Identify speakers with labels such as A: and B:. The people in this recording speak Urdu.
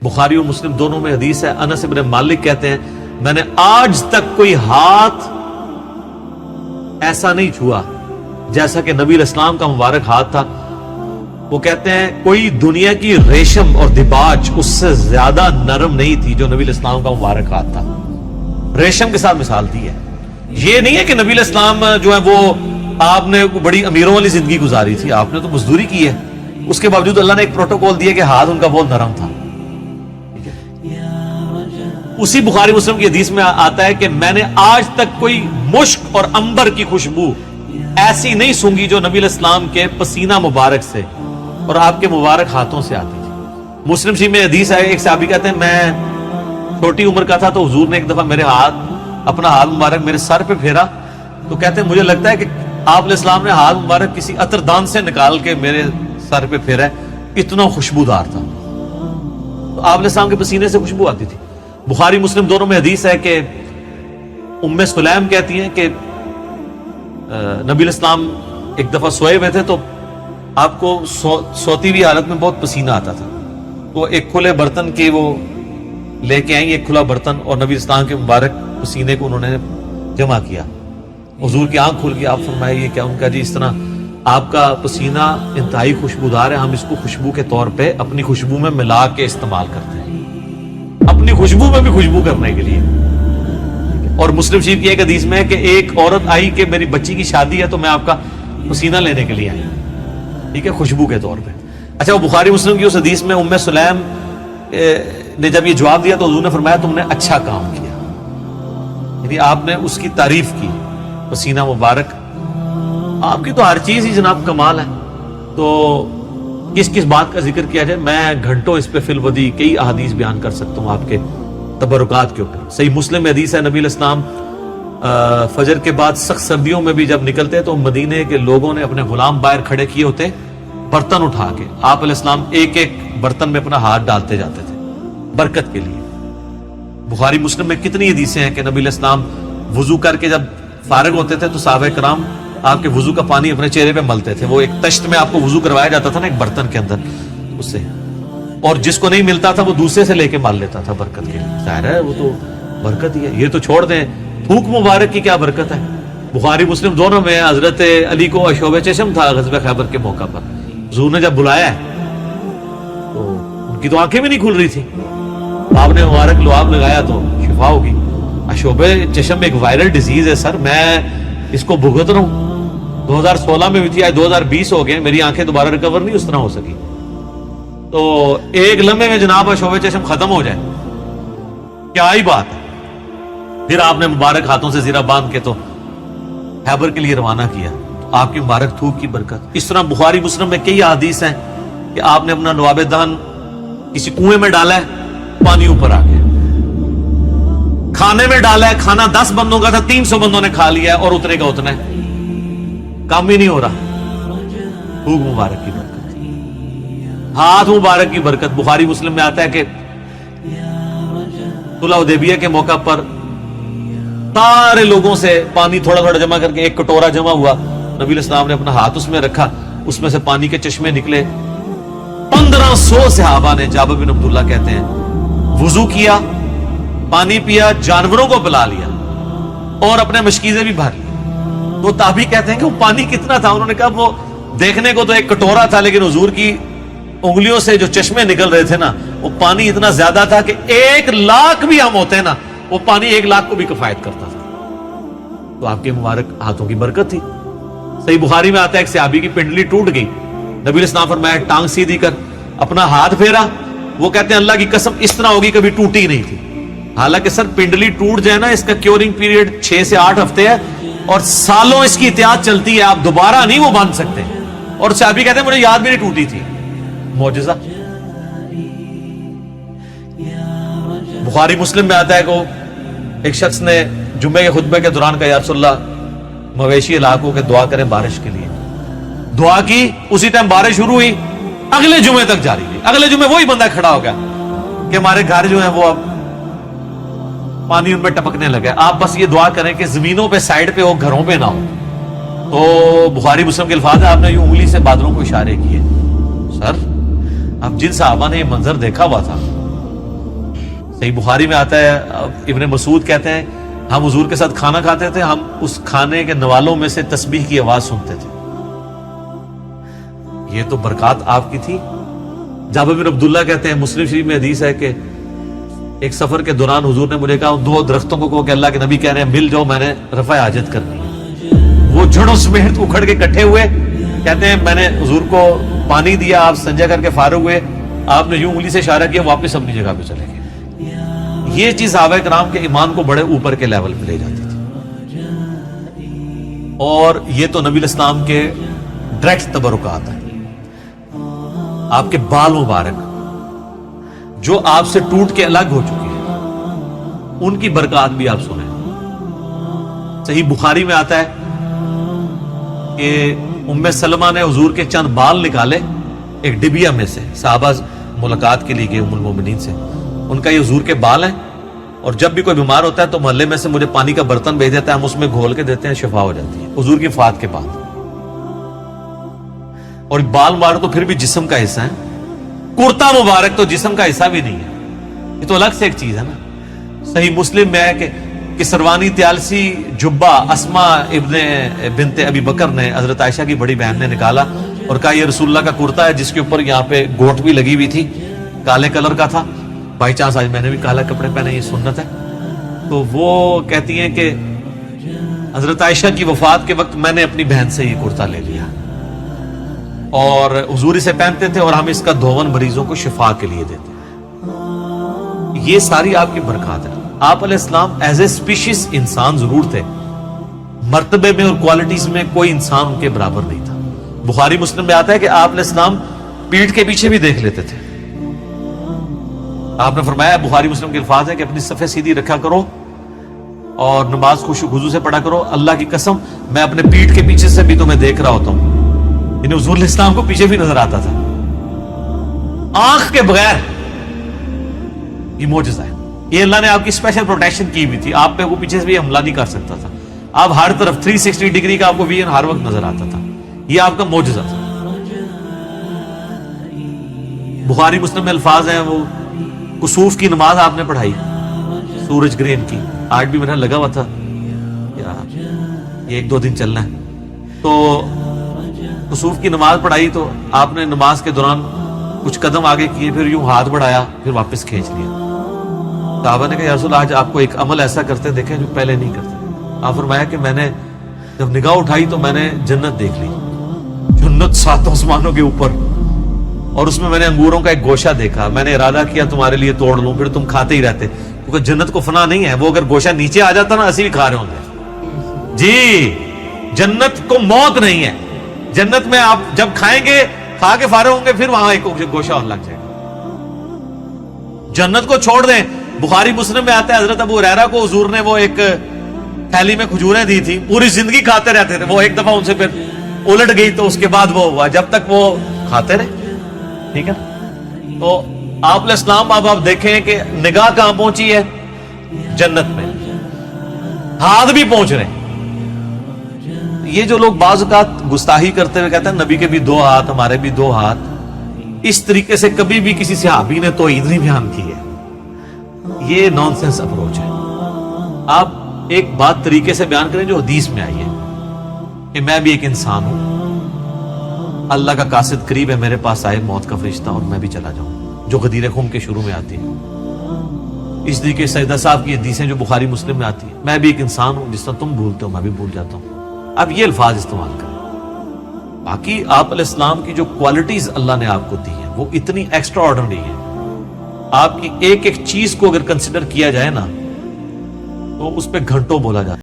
A: بخاری اور مسلم دونوں میں حدیث ہے، انس بن مالک کہتے ہیں میں نے آج تک کوئی ہاتھ ایسا نہیں چھوا جیسا کہ نبی علیہ السلام کا مبارک ہاتھ تھا. وہ کہتے ہیں کوئی دنیا کی ریشم اور دباج اس سے زیادہ نرم نہیں تھی جو نبی علیہ السلام کا مبارک ہاتھ تھا. ریشم کے ساتھ مثال دی ہے. یہ نہیں ہے کہ نبی علیہ السلام جو ہے وہ آپ نے بڑی امیروں والی زندگی گزاری تھی، آپ نے تو مزدوری کی ہے، اس کے باوجود اللہ نے ایک پروٹوکول دیا کہ ہاتھ ان کا بہت نرم تھا. اسی بخاری مسلم کی حدیث میں آتا ہے کہ میں نے آج تک کوئی مشک اور عنبر کی خوشبو ایسی نہیں سونگی جو نبی علیہ السلام کے پسینہ مبارک سے اور آپ کے مبارک ہاتھوں سے آتی تھی. مسلم شریف میں حدیث ہے، ایک صحابی کہتے ہیں میں چھوٹی عمر کا تھا تو حضور نے ایک دفعہ میرے اپنا ہاتھ مبارک میرے سر پہ پھیرا تو کہتے ہیں مجھے لگتا ہے کہ آپ علیہ السلام نے ہاتھ مبارک کسی عطر دان سے نکال کے میرے سر پہ پھیرا ہے، اتنا خوشبودار تھا. تو آپ علیہ السلام کے پسینے سے خوشبو آتی تھی. بخاری مسلم دونوں میں حدیث ہے کہ ام سلیم کہتی ہیں کہ نبی علیہ السلام ایک دفعہ سوئے ہوئے تھے تو آپ کو سوتی ہوئی حالت میں بہت پسینہ آتا تھا. تو ایک کھلے برتن کے وہ لے کے آئیں، ایک کھلا برتن، اور نبی اسلام کے مبارک پسینے کو انہوں نے جمع کیا. حضور کی آنکھ کھل گئی، آپ فرمائے یہ کیا؟ ان کا جی اس طرح آپ کا پسینہ انتہائی خوشبودار ہے، ہم اس کو خوشبو کے طور پہ اپنی خوشبو میں ملا کے استعمال کرتے ہیں، اپنی خوشبو میں بھی خوشبو کرنے کے لیے. اور مسلم شریف کی ایک حدیث میں ہے کہ ایک عورت آئی کہ میری بچی کی شادی ہے تو میں آپ کا پسینہ لینے کے لیے آئی، ٹھیک ہے، خوشبو کے طور پہ. اچھا، وہ بخاری مسلم کی اس حدیث میں ام سلیم نے جب یہ جواب دیا تو حضور نے فرمایا تم نے اچھا کام کیا، یعنی آپ نے اس کی تعریف کی. پسینہ مبارک آپ کی تو ہر چیز ہی جناب کمال ہے، تو کس کس بات کا ذکر کیا جائے؟ میں گھنٹوں اس پہ فی الودی کئی احادیث بیان کر سکتا ہوں آپ کے تبرکات کے اوپر. صحیح مسلم میں حدیث ہے نبی علیہ السلام فجر کے بعد سخت سردیوں میں بھی جب نکلتے تو مدینے کے لوگوں نے اپنے غلام باہر کھڑے کیے ہوتے برتن اٹھا کے، آپ علیہ السلام ایک ایک برتن میں اپنا ہاتھ ڈالتے جاتے تھے برکت کے لیے. بخاری مسلم میں کتنی حدیثیں ہیں کہ نبی علیہ السلام وضو کر کے جب فارغ ہوتے تھے تو صحابہ کرام آپ کے وضو کا پانی اپنے چہرے پہ ملتے تھے. وہ ایک تشت میں آپ کو وضو کروایا جاتا تھا نا ایک برتن کے اندر، اس سے، اور جس کو نہیں ملتا تھا وہ دوسرے سے لے کے مال لیتا تھا برکت کے لیے. ظاہر ہے وہ تو برکت ہی ہے. یہ تو چھوڑ دیں تھوک مبارک کی کیا برکت ہے. بخاری مسلم دونوں میں حضرت علی کو عشوب چشم تھا غزوہ خیبر کے موقع پر، حضور نے جب بلایا ہے تو ان کی تو آنکھیں بھی نہیں کھل رہی تھی، آپ نے مبارک لعاب لگایا تو شفا ہوگی. عشوب چشم ایک وائرل ڈیزیز ہے سر، میں اس کو بھگت رہا ہوں. 2016 میں بھی تھی، آج 2020 ہو گئے، میری آنکھیں دوبارہ ریکور نہیں اس طرح ہو سکی. تو ایک لمحے میں جناب عشوب چشم ختم ہو جائے، کیا ہی بات ہے. پھر آپ نے مبارک ہاتھوں سے زیرہ باندھ کے تو خیبر کے لیے روانہ کیا، آپ کی مبارک تھوک کی برکت. اس طرح بخاری مسلم میں کئی حدیث ہیں کہ آپ نے اپنا لعاب دہن کسی کنویں میں ڈالا ہے، پانی اوپر آ گیا. کھانے میں ڈالا ہے، کھانا 10 بندوں کا تھا، 300 بندوں نے کھا لیا ہے اور اتنے کا اتنا ہے، کام ہی نہیں ہو رہا. تھوک مبارک کی برکت، ہاتھ مبارک کی برکت. بخاری مسلم میں آتا ہے کہ صلح حدیبیہ کے موقع پر سارے لوگوں سے پانی تھوڑا تھوڑا جمع کر کے ایک کٹورا جمع ہوا، نبی علیہ السلام نے اپنا ہاتھ اس میں رکھا، اس میں سے پانی کے چشمے نکلے. 1500 صحابہ نے، جابر بن عبداللہ کہتے ہیں، وضو کیا، پانی پیا، جانوروں کو پلا لیا اور اپنے مشکیزیں بھی بھر لی. تو تابعی کہتے ہیں کہ وہ پانی کتنا تھا؟ انہوں نے کہا وہ دیکھنے کو تو ایک کٹورا تھا لیکن حضور کی انگلیوں سے جو چشمے نکل رہے تھے نا وہ پانی اتنا زیادہ تھا کہ 1,00,000 بھی ہم ہوتے ہیں نا وہ پانی 1,00,000 کو بھی کفایت کرتا تھا. تو آپ کے مبارک ہاتھوں کی برکت تھی. صحیح بخاری میں آتا ہے ایک صحابی کی پنڈلی ٹوٹ گئی، نبی علیہ السلام فرمایا ٹانگ سیدھی کر، اپنا ہاتھ پھیرا. وہ کہتے ہیں اللہ کی قسم اس طرح ہوگی کبھی ٹوٹی نہیں تھی. حالانکہ سر پنڈلی ٹوٹ جائے نا اس کا کیورنگ پیریڈ 6 سے 8 ہفتے ہے اور سالوں اس کی احتیاط چلتی ہے، آپ دوبارہ نہیں وہ باندھ سکتے. اور صحابی کہتے ہیں مجھے یاد بھی نہیں ٹوٹی تھی. معجزہ. بخاری مسلم میں آتا ہے کہ ایک شخص نے جمعے کے خطبے کے دوران کہا یا رسول اللہ مویشی علاقوں کے دعا کریں بارش کے لیے. دعا کی، اسی ٹائم بارش شروع ہوئی، اگلے جمعے تک جاری رہی. اگلے جمعے وہی بندہ کھڑا ہو گیا کہ ہمارے گھر جو ہیں وہ اب پانی ان پہ ٹپکنے لگا. آپ بس یہ دعا کریں کہ زمینوں پہ سائڈ پہ ہو، گھروں پہ نہ ہو. تو بخاری مسلم کے الفاظ ہے، آپ نے یہ انگلی سے بادلوں کو اشارے کیے. سر اب جن صحابہ نے یہ منظر دیکھا ہوا تھا صحیح بخاری میں آتا ہے، ابن مسعود کہتے ہیں ہم حضور کے ساتھ کھانا کھاتے تھے، ہم اس کھانے کے نوالوں میں سے تسبیح کی آواز سنتے تھے۔ یہ تو برکات آپ کی تھی۔ جابر بن عبداللہ کہتے ہیں، مسلم شریف میں حدیث ہے کہ ایک سفر کے دوران حضور نے مجھے کہا ان 2 درختوں کو کہو کہ اللہ کے نبی کہہ رہے ہیں مل جاؤ، میں نے رفع حاجت کرنی ہے۔ وہ جڑوں سمیت اکھڑ کے اکٹھے ہوئے، کہتے ہیں میں نے حضور کو پانی دیا، آپ سنجا کر کے فارغ ہوئے، آپ نے یوں انگلی سے اشارہ کیا، واپس اپنی جگہ پہ چلے گئے۔ یہ چیز صحابہ کرام کے ایمان کو بڑے اوپر کے لیول پہ لے جاتی تھی، اور یہ تو نبی الاسلام کے ڈائریکٹ تبرکات ہیں۔ آپ کے بال مبارک جو آپ سے ٹوٹ کے الگ ہو چکے ہیں، ان کی برکات بھی آپ سنیں۔ صحیح بخاری میں آتا ہے کہ ام سلمہ نے حضور کے چند بال نکالے ایک ڈبیا میں سے، صحابہ ملاقات کے لیے گئے ام المومنین سے، ان کا یہ حضور کے بال ہیں، اور جب بھی کوئی بیمار ہوتا ہے تو محلے میں سے مجھے پانی کا برتن بھیج دیتا ہے، ہم اس میں گھول کے دیتے ہیں، شفا ہو جاتی ہے حضور کی وفات کے بعد۔ اور بال مبارک تو پھر بھی جسم کا حصہ ہے، کرتا مبارک تو جسم کا حصہ بھی نہیں ہے، یہ تو الگ سے ایک چیز ہے نا۔ صحیح مسلم میں ہے کہ سروانی تیالسی جبہ اسما ابن بنت ابی بکر نے حضرت عائشہ کی بڑی بہن نے نکالا اور کہا یہ رسول اللہ کا کرتا ہے، جس کے اوپر یہاں پہ گوٹ بھی لگی ہوئی تھی، کالے کلر کا تھا، بائی چانس آج میں نے بھی کالا کپڑے پہنے، یہ سنت ہے۔ تو وہ کہتی ہیں کہ حضرت عائشہ کی وفات کے وقت میں نے اپنی بہن سے یہ کرتا لے لیا، اور حضور اسے پہنتے تھے، اور ہم اس کا دھون مریضوں کو شفا کے لیے دیتے ہیں۔ یہ ساری آپ کی برکات ہے۔ آپ علیہ السلام ایز اے اسپیشیز انسان ضرور تھے، مرتبے میں اور کوالٹیز میں کوئی انسان ان کے برابر نہیں تھا۔ بخاری مسلم میں آتا ہے کہ آپ علیہ السلام پیٹھ کے پیچھے بھی دیکھ لیتے تھے۔ آپ نے فرمایا، بخاری مسلم کے الفاظ ہے کہ اپنی صفیں سیدھی رکھا کرو اور نماز خشوع خضوع سے پڑھا کرو، اللہ کی قسم میں اپنے پیٹھ کے پیچھے سے بھی تمہیں دیکھ رہا ہوتا ہوں۔ یعنی حضور علیہ السلام کو پیچھے بھی نظر آتا تھا، آنکھ کے بغیر۔ یہ معجزہ ہے، یہ اللہ نے آپ کی اسپیشل پروٹیکشن کی ہوئی تھی، آپ پہ وہ پیچھے سے بھی حملہ نہیں کر سکتا تھا، آپ ہر طرف 360 ڈگری کا آپ کو ویژن ہر وقت نظر آتا تھا، یہ آپ کا معجزہ تھا۔ بخاری مسلم میں الفاظ ہیں، وہ کسوف کی نماز آپ نے پڑھائی، سورج گرہن کی، آج بھی میرا لگا ہوا تھا یہ 1-2 دن چلنا ہے، تو کسوف کی نماز پڑھائی، تو آپ نے نماز کے دوران کچھ قدم آگے کیے، پھر یوں ہاتھ بڑھایا، پھر واپس کھینچ لیا۔ صحابہ نے کہا یا رسول آج آپ کو ایک عمل ایسا کرتے دیکھیں جو پہلے نہیں کرتے۔ آپ فرمایا کہ میں نے جب نگاہ اٹھائی تو میں نے جنت دیکھ لی، جنت 7 آسمانوں کے اوپر، اور اس میں میں نے انگوروں کا ایک گوشہ دیکھا، میں نے ارادہ کیا تمہارے لیے توڑ لوں، پھر تم کھاتے ہی رہتے، کیونکہ جنت کو فنا نہیں ہے، وہ اگر گوشہ نیچے آ جاتا نا اسی بھی کھا رہے ہوں گے۔ جی جنت کو موت نہیں ہے، جنت میں آپ جب کھائیں گے، کھا کے فارغ ہوں گے، پھر وہاں ایک گوشہ اور لگ جائے گا۔ جنت کو چھوڑ دیں، بخاری مسلم میں آتا ہے حضرت ابو ہریرہ کو حضور نے وہ ایک تھیلی میں کھجوریں دی تھی، پوری زندگی کھاتے رہتے تھے، وہ ایک دفعہ ان سے پھر الٹ گئی تو اس کے بعد وہ ہوا، جب تک وہ کھاتے رہے، ٹھیک ہے۔ تو آپ علیہ السلام اب آپ دیکھیں کہ نگاہ کہاں پہنچی ہے، جنت میں، ہاتھ بھی پہنچ رہے ہیں۔ یہ جو لوگ بعض اوقات گستاخی کرتے ہوئے کہتے ہیں نبی کے بھی 2 ہاتھ، ہمارے بھی 2 ہاتھ، اس طریقے سے کبھی بھی کسی صحابی نے توحید نہیں بیان کی ہے، یہ نان سینس اپروچ ہے۔ آپ ایک بات طریقے سے بیان کریں جو حدیث میں آئی ہے کہ میں بھی ایک انسان ہوں، اللہ کا قاصد قریب ہے، میرے پاس آئے موت کا فرشتہ اور میں بھی چلا جاؤں، جو غدیر خم کے شروع میں آتی ہے۔ اس طریقے سیدہ صاحب کی حدیثیں جو بخاری مسلم میں آتی ہیں، میں بھی ایک انسان ہوں، جس طرح تم بھولتے ہو میں بھی بھول جاتا ہوں۔ اب یہ الفاظ استعمال کریں۔ باقی آپ علیہ السلام کی جو کوالٹیز اللہ نے آپ کو دی ہیں وہ اتنی ایکسٹرا آرڈنری ہیں، آپ کی ایک ایک چیز کو اگر کنسیڈر کیا جائے نا تو اس پہ گھنٹوں بولا جاتا ہے۔